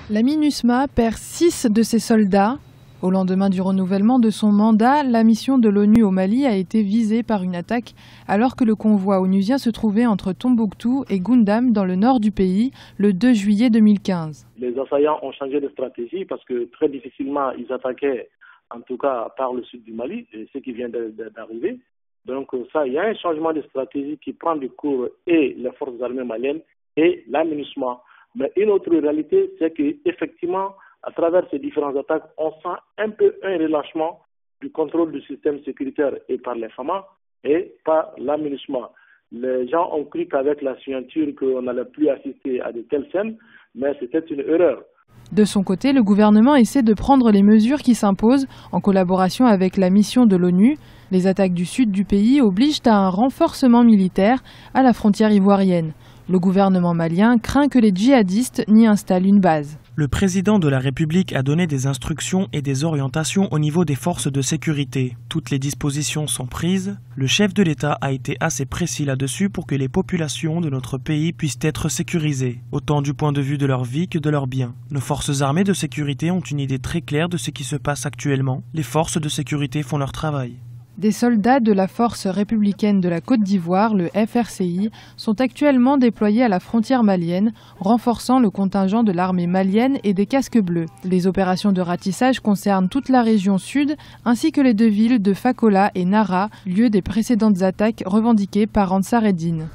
La MINUSMA perd 6 de ses soldats. Au lendemain du renouvellement de son mandat, la mission de l'ONU au Mali a été visée par une attaque alors que le convoi onusien se trouvait entre Tombouctou et Goundam dans le nord du pays le 2 juillet 2015. Les assaillants ont changé de stratégie parce que très difficilement ils attaquaient, en tout cas par le sud du Mali, ce qui vient d'arriver. Donc ça, il y a un changement de stratégie qui prend du cours et les forces armées maliennes et la MINUSMA. Mais une autre réalité, c'est qu'effectivement, à travers ces différentes attaques, on sent un peu un relâchement du contrôle du système sécuritaire et par les FAMA et par la MINUSMA. Les gens ont cru qu'avec la signature qu'on n'allait plus assister à de telles scènes, mais c'était une erreur. De son côté, le gouvernement essaie de prendre les mesures qui s'imposent en collaboration avec la mission de l'ONU. Les attaques du sud du pays obligent à un renforcement militaire à la frontière ivoirienne. Le gouvernement malien craint que les djihadistes n'y installent une base. Le président de la République a donné des instructions et des orientations au niveau des forces de sécurité. Toutes les dispositions sont prises. Le chef de l'État a été assez précis là-dessus pour que les populations de notre pays puissent être sécurisées, autant du point de vue de leur vie que de leurs biens. Nos forces armées de sécurité ont une idée très claire de ce qui se passe actuellement. Les forces de sécurité font leur travail. Des soldats de la Force républicaine de la Côte d'Ivoire, le FRCI, sont actuellement déployés à la frontière malienne, renforçant le contingent de l'armée malienne et des casques bleus. Les opérations de ratissage concernent toute la région sud, ainsi que les deux villes de Fakola et Nara, lieu des précédentes attaques revendiquées par Ansar Eddine.